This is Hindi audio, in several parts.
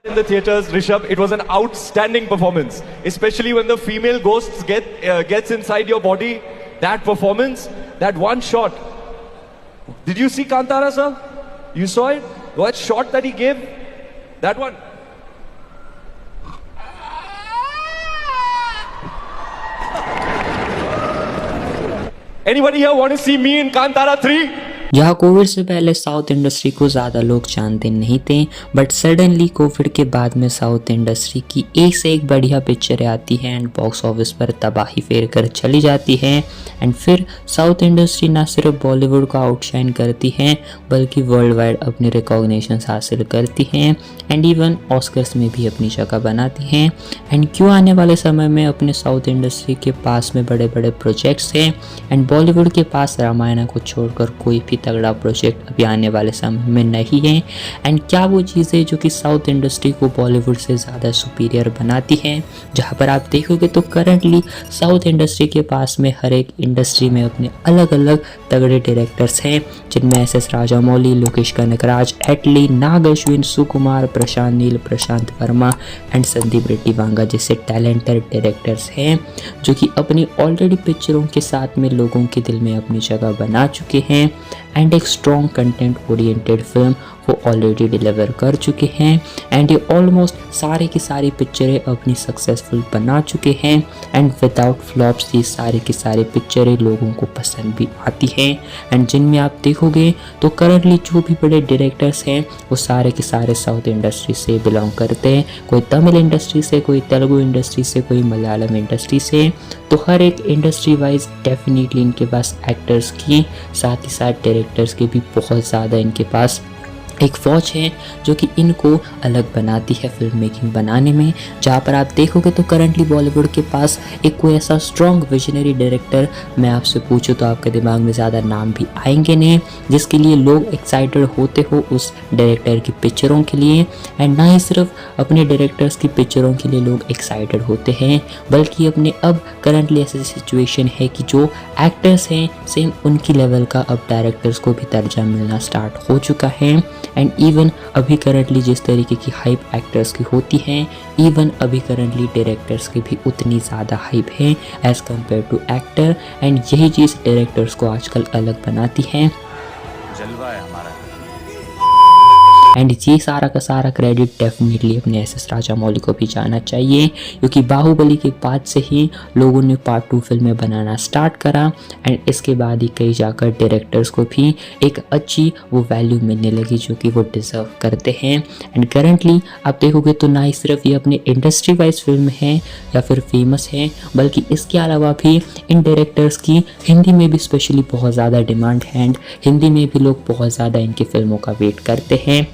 In the theaters, Rishabh, it was an outstanding performance, especially when the female ghosts gets inside your body. That performance, that one shot. Did you see Kantara, sir? You saw it? What shot that he gave? That one. Anybody here want to see me in Kantara 3? जहाँ कोविड से पहले साउथ इंडस्ट्री को ज़्यादा लोग जानते नहीं थे, बट सडनली कोविड के बाद में साउथ इंडस्ट्री की एक से एक बढ़िया पिक्चरें आती हैं एंड बॉक्स ऑफिस पर तबाही फेर कर चली जाती हैं। एंड फिर साउथ इंडस्ट्री ना सिर्फ बॉलीवुड को आउटशाइन करती है बल्कि वर्ल्ड वाइड अपनी रिकॉग्निशन हासिल करती हैं एंड इवन ऑस्कर्स में भी अपनी जगह बनाती हैं। एंड क्यों आने वाले समय में अपने साउथ इंडस्ट्री के पास में बड़े बड़े प्रोजेक्ट्स हैं एंड बॉलीवुड के पास रामायण को छोड़कर कोई भी तगड़ा प्रोजेक्ट अभी आने वाले समय में नहीं है। एंड क्या वो चीज़ें जो कि साउथ इंडस्ट्री को बॉलीवुड से ज़्यादा सुपीरियर बनाती हैं, जहाँ पर आप देखोगे तो करंटली साउथ इंडस्ट्री के पास में हर एक इंडस्ट्री में अपने अलग अलग तगड़े डायरेक्टर्स हैं, जिनमें एस राजामौली, लोकेश कनगराज, एटली, नाग अश्विन, सुकुमार, प्रशांत नील, प्रशांत वर्मा एंड संदीप रेड्डी वांगा जैसे टैलेंटेड डायरेक्टर्स हैं, जो कि अपनी ऑलरेडी पिक्चरों के साथ में लोगों के दिल में अपनी जगह बना चुके हैं एंड एक स्ट्रॉन्ग कंटेंट ओरिएंटेड फिल्म वो ऑलरेडी डिलीवर कर चुके हैं। एंड ये ऑलमोस्ट सारे की सारी पिक्चरें अपनी सक्सेसफुल बना चुके हैं एंड विदाउट फ्लॉप्स ये सारी की सारी पिक्चरें लोगों को पसंद भी आती हैं। एंड जिनमें आप देखोगे तो करंटली जो भी बड़े डायरेक्टर्स हैं वो सारे के सारे साउथ इंडस्ट्री से बिलोंग करते हैं, कोई तमिल इंडस्ट्री से, कोई तेलुगु इंडस्ट्री से, कोई मलयालम इंडस्ट्री से। तो हर एक इंडस्ट्री वाइज डेफिनेटली इनके पास एक्टर्स की साथ ही साथ डायरेक्टर्स के भी बहुत ज़्यादा इनके पास एक फौज है जो कि इनको अलग बनाती है फिल्म मेकिंग बनाने में। जहाँ पर आप देखोगे तो करंटली बॉलीवुड के पास एक कोई ऐसा स्ट्रॉन्ग विजनरी डायरेक्टर मैं आपसे पूछूं तो आपके दिमाग में ज़्यादा नाम भी आएंगे नहीं, जिसके लिए लोग एक्साइटेड होते हो उस डायरेक्टर की पिक्चरों के लिए। एंड ना ही सिर्फ अपने डायरेक्टर्स की पिक्चरों के लिए लोग एक्साइटेड होते हैं, बल्कि अपने अब करंटली ऐसी सिचुएशन है कि जो एक्टर्स हैं सेम उनकी लेवल का अब डायरेक्टर्स को भी दर्जा मिलना स्टार्ट हो चुका है। एंड इवन अभी करंटली जिस तरीके की हाइप एक्टर्स की होती है, इवन अभी करंटली डायरेक्टर्स की भी उतनी ज़्यादा हाइप है as compared to actor. And यही चीज़ डायरेक्टर्स को आजकल अलग बनाती है। जलवा है हमारा। एंड ये सारा का सारा क्रेडिट डेफिनेटली अपने एस राजामौली को भी जाना चाहिए, क्योंकि बाहुबली के बाद से ही लोगों ने पार्ट 2 फिल्में बनाना स्टार्ट करा एंड इसके बाद ही कई जाकर डायरेक्टर्स को भी एक अच्छी वो वैल्यू मिलने लगी जो कि वो डिज़र्व करते हैं। एंड करंटली आप देखोगे तो ना ही सिर्फ ये अपने इंडस्ट्री वाइज फिल्म है या फिर फेमस है, बल्कि इसके अलावा भी इन डायरेक्टर्स की हिंदी में भी स्पेशली बहुत ज़्यादा डिमांड है एंड हिंदी में भी लोग बहुत ज़्यादा इनकी फिल्मों का वेट करते हैं।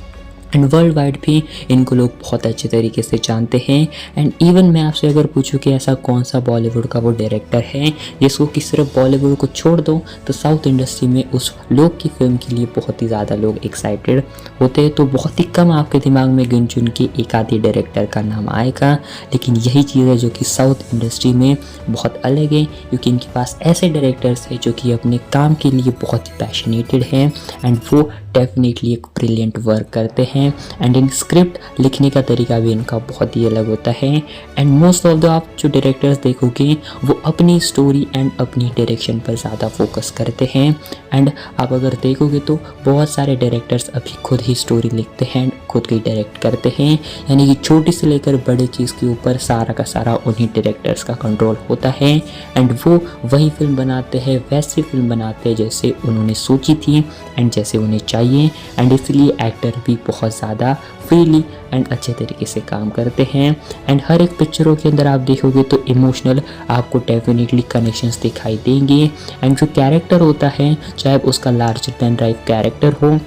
एंड वर्ल्ड वाइड भी इनको लोग बहुत अच्छे तरीके से जानते हैं। एंड इवन मैं आपसे अगर पूछूं कि ऐसा कौन सा बॉलीवुड का वो डायरेक्टर है जिसको कि सिर्फ बॉलीवुड को छोड़ दो तो साउथ इंडस्ट्री में उस लोग की फिल्म के लिए बहुत ही ज़्यादा लोग एक्साइटेड होते हैं, तो बहुत ही कम आपके दिमाग में गिन चुन के एक आधी डायरेक्टर का नाम आएगा। लेकिन यही चीज़ है जो कि साउथ इंडस्ट्री में बहुत अलग है, क्योंकि इनके पास ऐसे डायरेक्टर्स हैं जो कि अपने काम के लिए बहुत ही पैशनेटेड हैं एंड वो डेफिनेटली एक ब्रिलियंट वर्क करते हैं। एंड इन स्क्रिप्ट लिखने का तरीका भी इनका बहुत ही अलग होता है। एंड मोस्ट ऑफ द आप जो डायरेक्टर्स देखोगे वो अपनी स्टोरी एंड अपनी डायरेक्शन पर ज़्यादा फोकस करते हैं। एंड आप अगर देखोगे तो बहुत सारे डायरेक्टर्स अभी खुद ही स्टोरी लिखते हैं, खुद ही डायरेक्ट करते हैं, यानी कि छोटी से लेकर बड़ी चीज़ के ऊपर सारा का सारा उन्हीं डायरेक्टर्स का कंट्रोल होता है। एंड वो वही फिल्म बनाते हैं, वैसी फिल्म बनाते हैं जैसे उन्होंने सोची थी एंड जैसे उन्हें चाहिए। एंड इसलिए एक्टर भी बहुत ज़्यादा फ्रीली एंड अच्छे तरीके से काम करते हैं। एंड हर एक पिक्चरों के अंदर आप देखोगे तो इमोशनल आपको डेफिनेटली कनेक्शंस दिखाई देंगे। एंड जो कैरेक्टर होता है, चाहे उसका लार्जर दैन लाइफ कैरेक्टर हो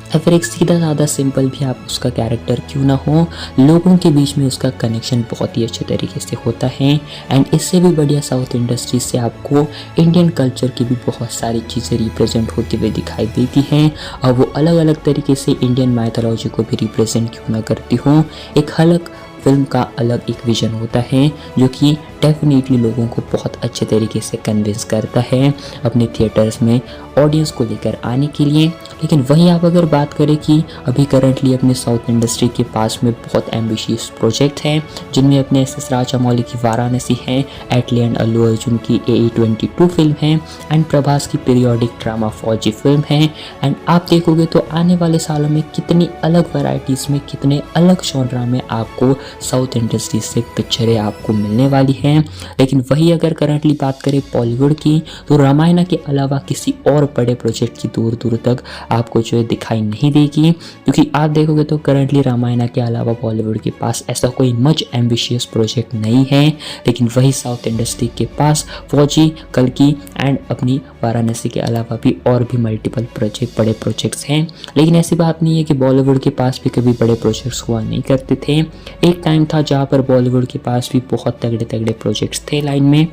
या फिर एक सीधा साधा सिंपल भी आप उसका कैरेक्टर क्यों ना हो, लोगों के बीच में उसका कनेक्शन बहुत ही अच्छे तरीके से होता है। एंड इससे भी बढ़िया साउथ इंडस्ट्री से आपको इंडियन कल्चर की भी बहुत सारी चीज़ें रिप्रेजेंट होती हुई दिखाई देती हैं और वो अलग अलग तरीके से इंडियन माइथोलॉजी को भी रिप्रेजेंट क्यों ना करती हो। एक अलग फिल्म का अलग एक विजन होता है जो कि डेफिनेटली लोगों को बहुत अच्छे तरीके से कन्विंस करता है अपने थिएटर्स में ऑडियंस को लेकर आने के लिए। लेकिन वहीं आप अगर बात करें कि अभी करंटली अपने साउथ इंडस्ट्री के पास में बहुत एम्बिशियस प्रोजेक्ट हैं, जिनमें अपने एस राजामौली की वाराणसी है, एटली एंड अल्लू अर्जुन की AE22 फिल्म है, एंड प्रभास की पीरियोडिक ड्रामा फौजी फिल्म है। एंड आप देखोगे तो आने वाले सालों में कितनी अलग वैरायटीज़ में, कितने अलग जॉनरा में आपको साउथ इंडस्ट्री से पिक्चरें आपको मिलने वाली हैं। लेकिन वही अगर करंटली बात करें बॉलीवुड की, तो रामायण के अलावा किसी और बड़े प्रोजेक्ट की दूर दूर तक आपको जो है दिखाई नहीं देगी, क्योंकि आप देखोगे तो करंटली रामायण के अलावा बॉलीवुड के पास ऐसा कोई मच एम्बिशियस प्रोजेक्ट नहीं है। लेकिन वही साउथ इंडस्ट्री के पास फौजी, कल्कि एंड अपनी वाराणसी के अलावा भी और भी मल्टीपल प्रोजेक्ट, बड़े प्रोजेक्ट्स हैं। लेकिन ऐसी बात नहीं है कि बॉलीवुड के पास भी कभी बड़े प्रोजेक्ट्स हुआ नहीं करते थे। एक टाइम था जहाँ पर बॉलीवुड के पास भी बहुत तगड़े तगड़े प्रोजेक्ट्स थे लाइन में,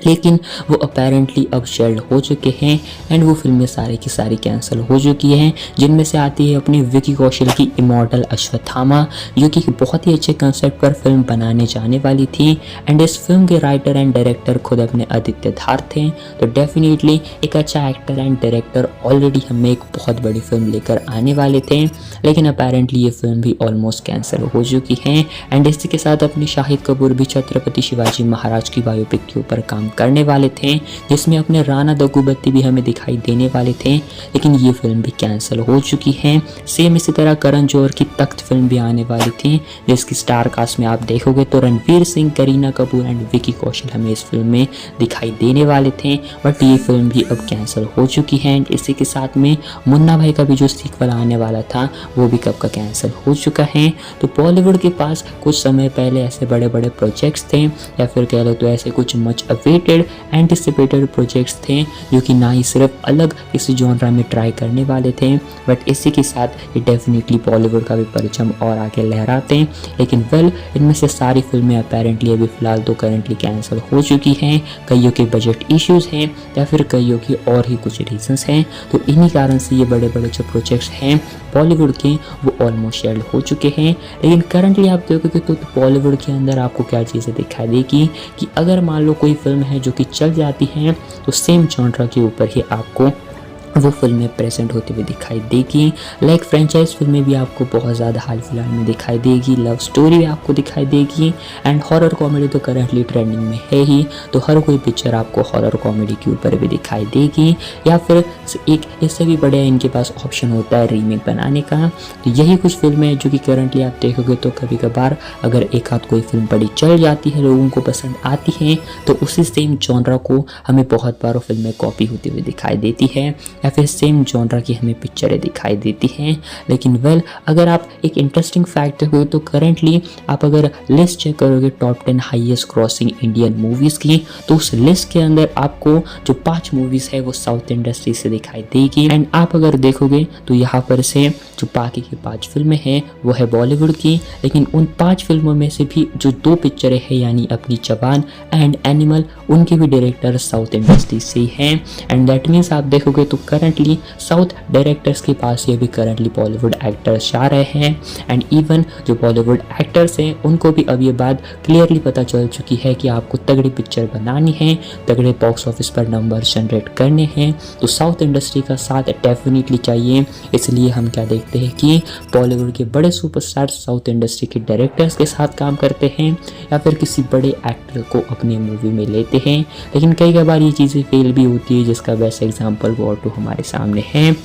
लेकिन वो अपेरेंटली अब शेल्ड हो चुके हैं एंड वो फिल्में सारी की सारी कैंसिल हो चुकी हैं। जिनमें से आती है अपनी विकी कौशल की इमॉर्टल अश्वत्थामा, जो कि बहुत ही अच्छे कंसेप्ट पर फिल्म बनाने जाने वाली थी। एंड इस फिल्म के राइटर एंड डायरेक्टर खुद अपने आदित्य धार थे, तो डेफिनेटली एक अच्छा एक्टर एंड डायरेक्टर ऑलरेडी हमें एक बहुत बड़ी फिल्म लेकर आने वाले थे। लेकिन अपेरेंटली ये फिल्म भी ऑलमोस्ट कैंसिल हो चुकी है। एंड इसी के साथ अपनी शाहिद कपूर भी छत्रपति शिवाजी महाराज की बायोपिक के ऊपर काम करने वाले थे, जिसमें अपने राणा दग्गुबत्ती भी हमें दिखाई देने वाले थे। लेकिन ये फिल्म भी कैंसिल हो चुकी है। सेम इसी तरह करण जौहर की तख्त फिल्म भी आने वाली थी, जिसकी स्टार कास्ट में आप देखोगे तो रणवीर सिंह, करीना कपूर एंड विकी कौशल हमें इस फिल्म में दिखाई देने वाले थे। बट ये फिल्म भी अब कैंसिल हो चुकी है। एंड इसी के साथ में मुन्ना भाई का भी जो सीक्वल आने वाला था वो भी कब का कैंसिल हो चुका है। तो बॉलीवुड के पास कुछ समय पहले ऐसे बड़े बड़े प्रोजेक्ट्स थे, या फिर कह लो तो ऐसे कुछ मच एंटिसिपेटेड प्रोजेक्ट्स थे, जो कि ना ही सिर्फ अलग किसी जॉनरा में ट्राई करने वाले थे, बट इसी के साथ ये डेफिनेटली बॉलीवुड का भी परचम और आगे लहराते हैं। लेकिन वेल, इनमें से सारी फिल्में अपेरेंटली अभी फिलहाल तो करंटली कैंसिल हो चुकी हैं। कईयों के बजट इश्यूज हैं या फिर कईयों की और ही कुछ रीजंस हैं। तो इन्हीं कारण से ये बड़े बड़े जो प्रोजेक्ट्स हैं बॉलीवुड के वो ऑलमोस्ट शेल्ड हो चुके हैं। लेकिन करंटली आप देखोगे तो बॉलीवुड के अंदर आपको क्या चीज़ें दिखाई देगी कि अगर मान लो कोई फिल्म है जो कि चल जाती हैं, तो सेम जॉनरा के ऊपर ही आपको वो फिल्में प्रेजेंट होती हुई दिखाई देगी। लाइक फ्रेंचाइज फिल्में भी आपको बहुत ज़्यादा हाल फिलहाल में दिखाई देगी, लव स्टोरी भी आपको दिखाई देगी, एंड हॉरर कॉमेडी तो करंटली ट्रेंडिंग में है ही, तो हर कोई पिक्चर आपको हॉरर कॉमेडी के ऊपर भी दिखाई देगी। या फिर एक इससे भी बढ़िया इनके पास ऑप्शन होता है रीमेक बनाने का। तो यही कुछ फिल्में जो कि करंटली आप देखोगे तो कभी कभार अगर एक आध कोई फिल्म बड़ी चल जाती है, लोगों को पसंद आती है, तो उसी सेम जॉनरा को हमें बहुत बार फिल्में कॉपी होती हुई दिखाई देती है, या फिर सेम जॉनरा की हमें पिक्चरें दिखाई देती हैं। लेकिन वेल, अगर आप एक इंटरेस्टिंग फैक्ट देखोगे तो करंटली आप अगर लिस्ट चेक करोगे top 10 highest crossing Indian movies की, तो उस लिस्ट के अंदर आपको जो 5 मूवीज़ है वो साउथ इंडस्ट्री से दिखाई देगी। एंड आप अगर देखोगे तो यहाँ पर से जो बाकी की 5 फिल्में हैं वो है बॉलीवुड की। लेकिन उन 5 फिल्मों में से भी जो 2 पिक्चरें हैं, यानी अपनी जवान एंड एनिमल, उनके भी डायरेक्टर साउथ इंडस्ट्री से ही हैं। एंड दैट मीन्स आप देखोगे तो करंटली साउथ डायरेक्टर्स के पास ये भी करंटली बॉलीवुड एक्टर्स जा रहे हैं। एंड इवन जो बॉलीवुड एक्टर्स हैं उनको भी अब ये बात क्लियरली पता चल चुकी है कि आपको तगड़ी पिक्चर बनानी है, तगड़े बॉक्स ऑफिस पर नंबर जनरेट करने हैं, तो साउथ इंडस्ट्री का साथ डेफिनेटली चाहिए। इसलिए हम क्या देखते हैं कि बॉलीवुड के बड़े सुपरस्टार साउथ इंडस्ट्री के डायरेक्टर्स के साथ काम करते हैं, या फिर किसी बड़े एक्टर को अपने मूवी में लेते हैं। लेकिन कई बार ये चीज़ें फेल भी होती है, जिसका बेस्ट एग्जाम्पल वॉर 2 हमारे सामने है।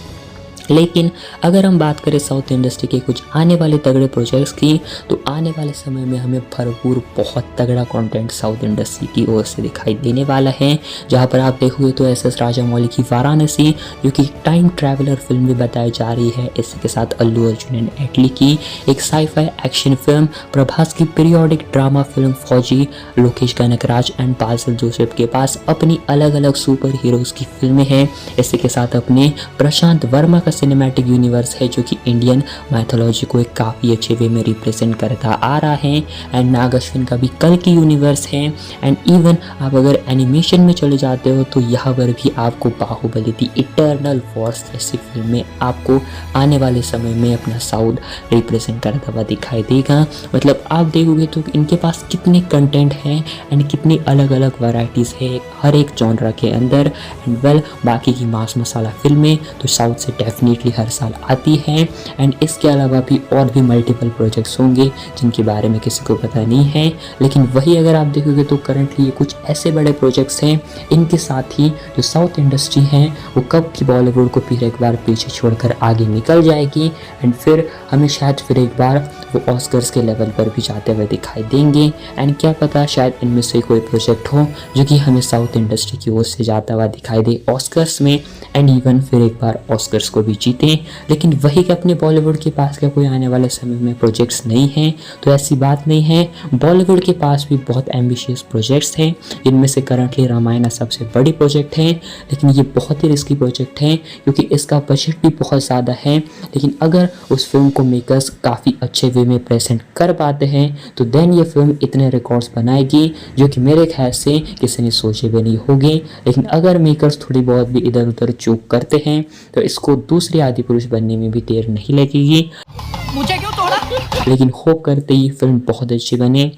लेकिन अगर हम बात करें साउथ इंडस्ट्री के कुछ आने वाले तगड़े प्रोजेक्ट्स की, तो आने वाले समय में हमें भरपूर बहुत तगड़ा कंटेंट साउथ इंडस्ट्री की ओर से दिखाई देने वाला है। जहां पर आप देखोगे तो एस राजामौली की वाराणसी, जो कि टाइम ट्रैवलर फिल्म भी बताई जा रही है, इसी के साथ अल्लू अर्जुन एंड एटली की एक साई-फाई एक्शन फिल्म, प्रभास की पीरियोडिक ड्रामा फिल्म फौजी, Lokesh Kanakraj and parcel Joseph के पास अपनी अलग अलग सुपर हीरोज की फिल्में हैं। इसी के साथ अपने प्रशांत वर्मा का सिनेमैटिक यूनिवर्स है जो कि इंडियन माइथोलॉजी को एक काफ़ी अच्छे वे में रिप्रेजेंट करता आ रहा है। एंड नाग अश्विन का भी कल की यूनिवर्स है। एंड इवन आप अगर एनिमेशन में चले जाते हो तो यहाँ पर भी आपको बाहुबली दी इटर्नल वॉर्स जैसी फिल्में आपको आने वाले समय में अपना साउथ रिप्रेजेंट करता हुआ दिखाई देगा। मतलब आप देखोगे तो इनके पास कितने कंटेंट हैं एंड कितनी अलग अलग वैरायटीज़ है हर एक जॉनरा के अंदर। एंड वेल बाकी की मास मसाला फिल्में तो साउथ से डेफिनेटली हर साल आती हैं। एंड इसके अलावा भी और भी मल्टीपल प्रोजेक्ट्स होंगे जिनके बारे में किसी को पता नहीं है। लेकिन वही अगर आप देखोगे तो करंटली ये कुछ ऐसे बड़े प्रोजेक्ट्स हैं, इनके साथ ही जो साउथ इंडस्ट्री है वो कब की बॉलीवुड को फिर एक बार पीछे छोड़कर आगे निकल जाएगी। एंड फिर हमें शायद फिर एक बार वो ऑस्कर्स के लेवल पर भी जाते हुए दिखाई देंगे। एंड क्या पता शायद इनमें से कोई प्रोजेक्ट हो जो कि हमें साउथ इंडस्ट्री की ओर से जाता हुआ दिखाई दे ऑस्कर्स में। एंड इवन फिर एक बार ऑस्कर्स को भी जीते। लेकिन वही कि अपने बॉलीवुड के पास क्या कोई आने वाले समय में प्रोजेक्ट्स नहीं हैं, तो ऐसी बात नहीं है। बॉलीवुड के पास भी बहुत एम्बिशियस प्रोजेक्ट्स हैं। इनमें से करंटली रामायण सबसे बड़ी प्रोजेक्ट है, लेकिन ये बहुत ही रिस्की प्रोजेक्ट है क्योंकि इसका बजट भी बहुत ज़्यादा है। लेकिन अगर उस फिल्म को मेकर्स काफ़ी अच्छे वे में प्रेजेंट कर पाते हैं तो देन ये फिल्म इतने रिकॉर्ड्स बनाएगी जो कि मेरे ख्याल से किसी ने सोचे भी नहीं होंगे। लेकिन अगर मेकर्स थोड़ी बहुत भी इधर उधर चूक करते हैं तो इसको दूसरी आदि पुरुष बनने में भी देर नहीं लगेगी। मुझे क्यों तोड़ा? लेकिन होप करते ये फिल्म बहुत अच्छी बने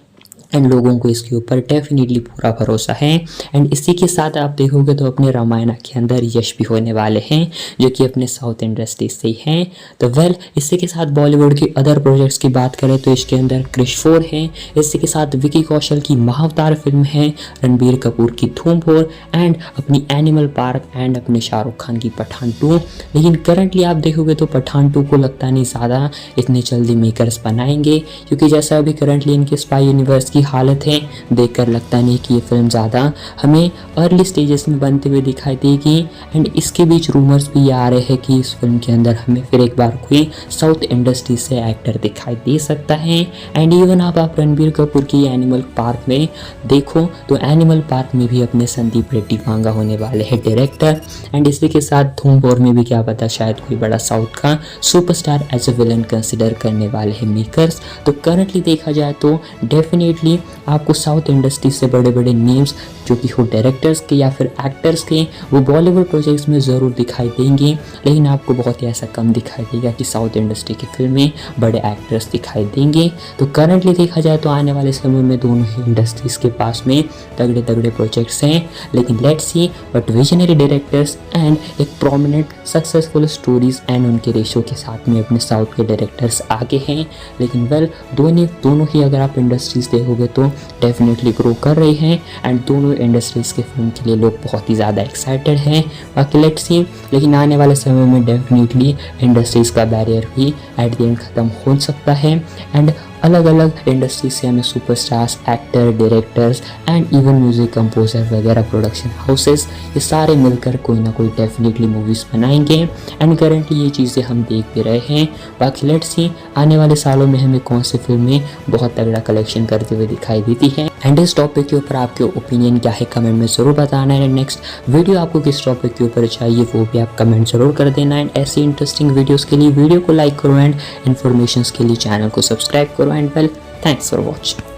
एंड लोगों को इसके ऊपर डेफिनेटली पूरा भरोसा है। एंड इसी के साथ आप देखोगे तो अपने रामायण के अंदर यश भी होने वाले हैं जो कि अपने साउथ इंडस्ट्री से ही हैं। तो वेल इसी के साथ बॉलीवुड की अदर प्रोजेक्ट्स की बात करें तो इसके अंदर क्रिश 4 है। इसी के साथ विकी कौशल की महाअवतार फिल्म है, रणबीर कपूर की धूम 4 एंड अपनी एनिमल पार्क एंड अपने शाहरुख खान की पठान 2। लेकिन करंटली आप देखोगे तो पठान 2 को लगता नहीं ज़्यादा इतने जल्दी मेकर्स बनाएंगे क्योंकि जैसा अभी करंटली इनके स्पाई यूनिवर्स की हालत है देखकर लगता नहीं कि ये फिल्म ज़्यादा हमें अर्ली स्टेजेस में बनते हुए दिखाई देगी। एंड इसके बीच रूमर्स भी आ रहे हैं कि इस फिल्म के अंदर हमें फिर एक बार कोई साउथ इंडस्ट्री से एक्टर दिखाई दे सकता है। एंड इवन आप रणबीर कपूर की एनिमल पार्क में देखो तो एनिमल पार्क में भी अपने संदीप रेड्डी वांगा होने वाले हैं डायरेक्टर। एंड इसी के साथ धूम 4 में भी क्या पता शायद कोई बड़ा साउथ का superstar as a villain consider करने वाले हैं मेकर्स। तो करंटली देखा जाए तो डेफिनेटली आपको साउथ इंडस्ट्री से बड़े बड़े नेम्स जो कि हो डायरेक्टर्स के या फिर एक्टर्स के वो बॉलीवुड प्रोजेक्ट्स में ज़रूर दिखाई देंगे। लेकिन आपको बहुत ही ऐसा कम दिखाई देगा कि साउथ इंडस्ट्री की फिल्में बड़े एक्टर्स दिखाई देंगे। तो करंटली देखा जाए तो आने वाले समय में दोनों ही इंडस्ट्रीज़ के पास में तगड़े तगड़े प्रोजेक्ट्स हैं। लेकिन let's see but visionary directors and एक प्रोमिनेंट सक्सेसफुल स्टोरीज एंड उनके रेशो के साथ में अपने साउथ के डायरेक्टर्स आगे हैं। लेकिन वेल दोनों ही अगर आप इंडस्ट्रीज देखोगे तो डेफिनेटली ग्रो कर रही हैं एंड दोनों इंडस्ट्रीज़ के फिल्म के लिए लोग बहुत ही ज़्यादा एक्साइटेड हैं। बाकी लेट्स सी। लेकिन आने वाले समय में डेफिनेटली इंडस्ट्रीज़ का बैरियर भी एट द एंड ख़त्म हो सकता है। एंड अलग अलग इंडस्ट्री से हमें superstars, actor, directors and even music composer वगैरह प्रोडक्शन हाउसेस ये सारे मिलकर कोई ना कोई डेफिनेटली मूवीज़ बनाएंगे। एंड करंटली ये चीज़ें हम देख भी रहे हैं। बाकी लेट्स सी आने वाले सालों में हमें कौन सी फिल्में बहुत तगड़ा कलेक्शन करते हुए दिखाई देती हैं। एंड इस टॉपिक के ऊपर आपके ओपिनियन क्या है कमेंट में ज़रूर बताना है। नेक्स्ट वीडियो आपको किस टॉपिक के ऊपर चाहिए वो भी आप कमेंट ज़रूर कर देना। एंड ऐसी इंटरेस्टिंग वीडियोज़ के लिए वीडियो को लाइक करो एंड इन्फॉर्मेशन के लिए चैनल को सब्सक्राइब करो। And well, thanks for watching.